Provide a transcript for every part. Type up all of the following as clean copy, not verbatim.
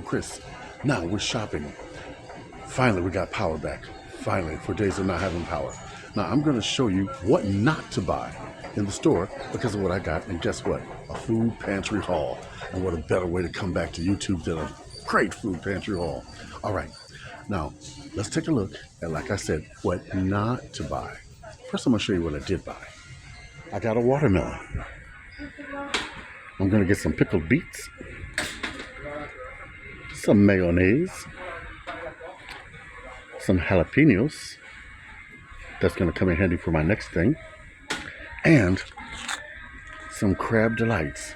Chris. Now we're shopping. Finally, we got power back. Finally, for days of not having power. Now I'm going to show you what not to buy in the store because of what I got. And guess what? A food pantry haul. And what a better way to come back to YouTube than a great food pantry haul. All right. Now, let's take a look at, like I said, what not to buy. First, I'm going to show you what I did buy. I got a watermelon. I'm going to get some pickled beets, some mayonnaise, some jalapenos. That's going to come in handy for my next thing. And some crab delights.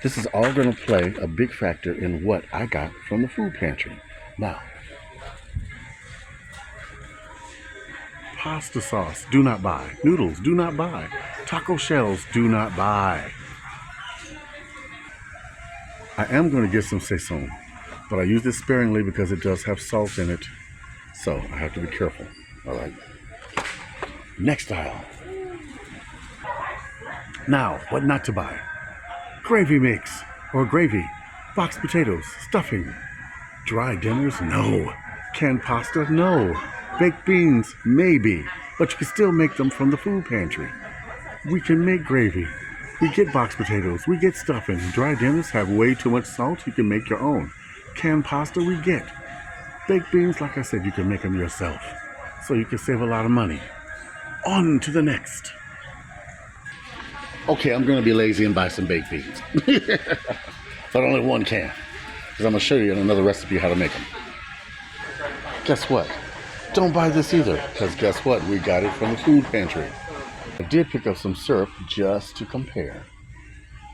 This is all going to play a big factor in what I got from the food pantry. Now, pasta sauce, do not buy. Noodles, do not buy. Taco shells, do not buy. I am going to get some sazon, but I use this sparingly because it does have salt in it. So I have to be careful. All right. Next aisle. Now, what not to buy? Gravy mix or gravy, boxed potatoes, stuffing. Dry dinners? No. Canned pasta? No. Baked beans? Maybe. But you can still make them from the food pantry. We can make gravy. We get boxed potatoes. We get stuffing. Dry dinners have way too much salt. You can make your own. Canned pasta we get. Baked beans, like I said, you can make them yourself. So you can save a lot of money. On to the next. Okay, I'm going to be lazy and buy some baked beans. But only one can. Because I'm going to show you in another recipe how to make them. Guess what? Don't buy this either. Because guess what? We got it from the food pantry. I did pick up some syrup just to compare.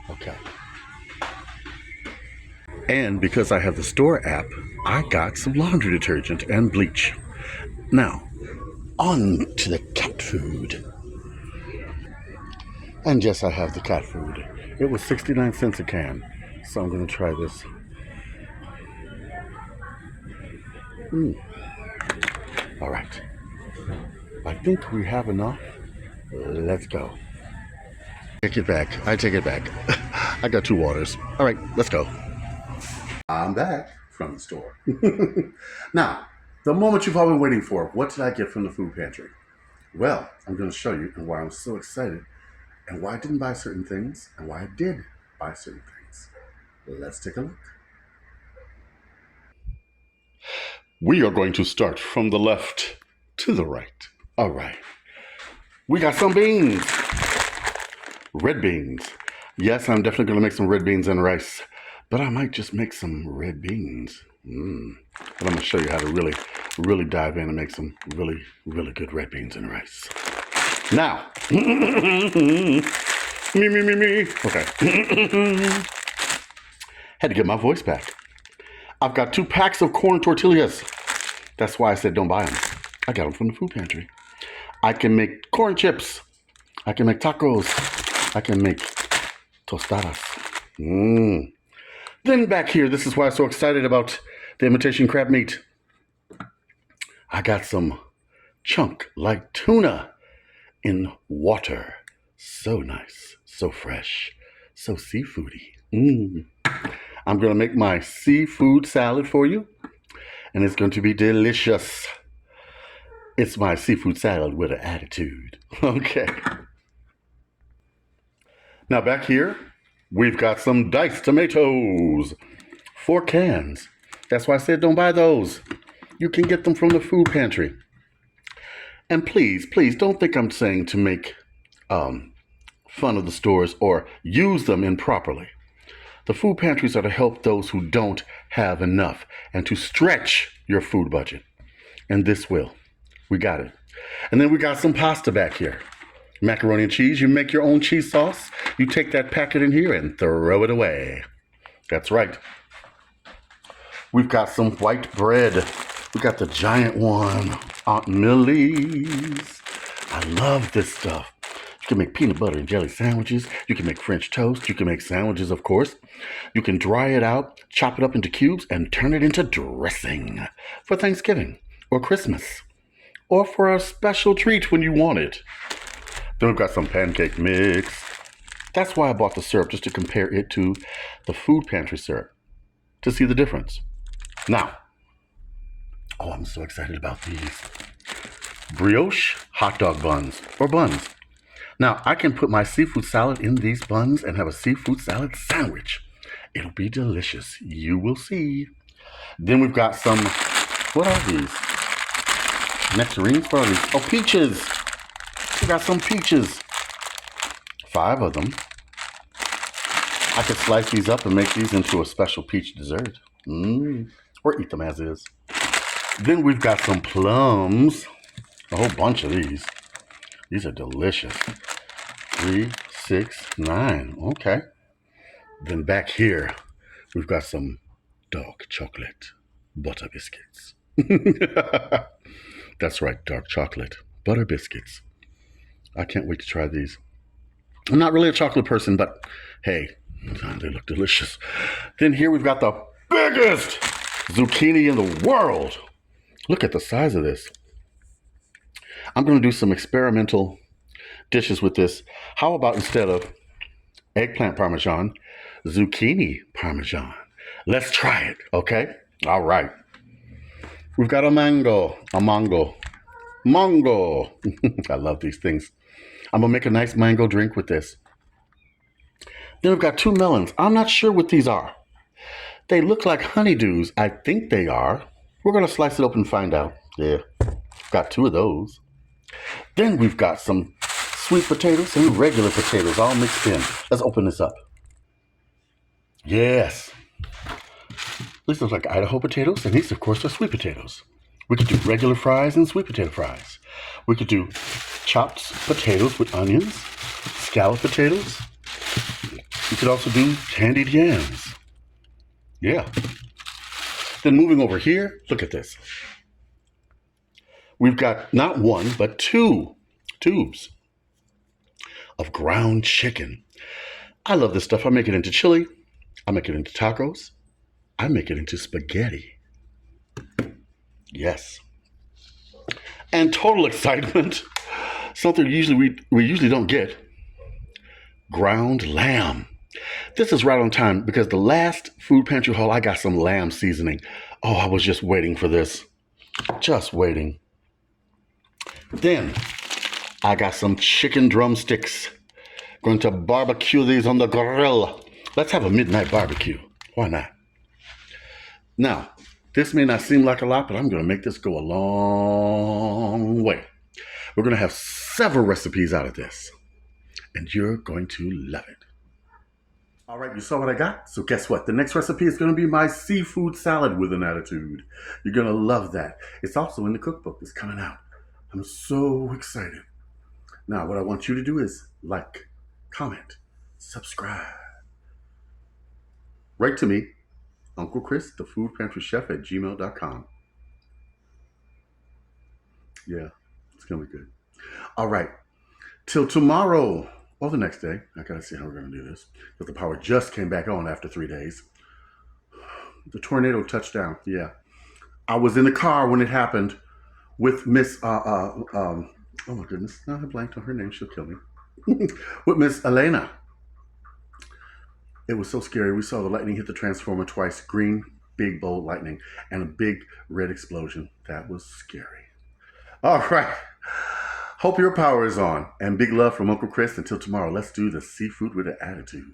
Okay. And because I have the store app, I got some laundry detergent and bleach. Now, on to the cat food. And yes, I have the cat food. It was 69 cents a can. So I'm going to try this. All right. I think we have enough. Let's go. Take it back. I take it back. I got 2 waters. All right, let's go. I'm back from the store. Now, the moment you've all been waiting for, what did I get from the food pantry? Well, I'm going to show you and why I'm so excited and why I didn't buy certain things and why I did buy certain things. Let's take a look. We are going to start from the left to the right. All right. We got some beans. Red beans. Yes, I'm definitely going to make some red beans and rice. But I might just make some red beans. But I'm going to show you how to really dive in and make some really good red beans and rice. Now. me. Okay. Had to get my voice back. I've got 2 packs of corn tortillas. That's why I said don't buy them. I got them from the food pantry. I can make corn chips. I can make tacos. I can make tostadas. Then back here, this is why I'm so excited about the imitation crab meat. I got some chunk like tuna in water. So nice, so fresh, so seafoody. I'm going to make my seafood salad for you, and it's going to be delicious. It's my seafood salad with an attitude. Okay. Now back here, we've got some diced tomatoes. 4 cans. That's why I said don't buy those. You can get them from the food pantry. And please don't think I'm saying to make fun of the stores or use them improperly. The food pantries are to help those who don't have enough and to stretch your food budget. And this will. We got it. And then we got some pasta back here. Macaroni and cheese. You make your own cheese sauce. You take that packet in here and throw it away. That's right. We've got some white bread. We got the giant one. Aunt Millie's. I love this stuff. You can make peanut butter and jelly sandwiches. You can make French toast. You can make sandwiches, of course. You can dry it out, chop it up into cubes, and turn it into dressing for Thanksgiving or Christmas or for a special treat when you want it. Then we've got some pancake mix. That's why I bought the syrup, just to compare it to the food pantry syrup, to see the difference. Now, oh, I'm so excited about these. Brioche hot dog buns or buns. Now, I can put my seafood salad in these buns and have a seafood salad sandwich. It'll be delicious. You will see. Then we've got some, what are these? Nectarines? What are these? Oh, peaches. We got some peaches. 5 of them. I could slice these up and make these into a special peach dessert. Or eat them as is. Then we've got some plums. A whole bunch of these. These are delicious. 3, 6, 9. Okay. Then back here, we've got some dark chocolate butter biscuits. That's right, dark chocolate butter biscuits. I can't wait to try these. I'm not really a chocolate person, but hey, they look delicious. Then here we've got the biggest zucchini in the world. Look at the size of this. I'm going to do some experimental dishes with this. How about instead of eggplant parmesan, zucchini parmesan? Let's try it, okay? All right. We've got a mango. Mango. I love these things. I'm going to make a nice mango drink with this. Then we've got 2 melons. I'm not sure what these are. They look like honeydews. I think they are. We're going to slice it open and find out. Yeah, got 2 of those. Then we've got some sweet potatoes and regular potatoes all mixed in. Let's open this up. Yes. These look like Idaho potatoes, and these, of course, are sweet potatoes. We could do regular fries and sweet potato fries. We could do chopped potatoes with onions, scalloped potatoes. We could also do candied yams. Yeah. Then moving over here, look at this. We've got not 1, but 2 tubes of ground chicken. I love this stuff. I make it into chili. I make it into tacos. I make it into spaghetti. Yes. And total excitement. Something we usually don't get. Ground lamb. This is right on time because the last food pantry haul, I got some lamb seasoning. Oh, I was just waiting for this. Just waiting. Then I got some chicken drumsticks. Going to barbecue these on the grill. Let's have a midnight barbecue. Why not? Now, this may not seem like a lot, but I'm going to make this go a long way. We're going to have several recipes out of this, and you're going to love it. All right, you saw what I got? So guess what? The next recipe is going to be my seafood salad with an attitude. You're going to love that. It's also in the cookbook. It's coming out. I'm so excited. Now, what I want you to do is like, comment, subscribe. Write to me, Uncle Chris, the Food Pantry Chef at gmail.com. Yeah, it's going to be good. All right. Till tomorrow, or the next day. I got to see how we're going to do this. But the power just came back on after 3 days. The tornado touched down. Yeah. I was in the car when it happened with Miss, oh my goodness. Now I blanked on her name. She'll kill me. With Miss Elena. It was so scary. We saw the lightning hit the transformer twice. Green, big, bold lightning, and a big red explosion. That was scary. All right. Hope your power is on. And big love from Uncle Chris. Until tomorrow, let's do the seafood with an attitude.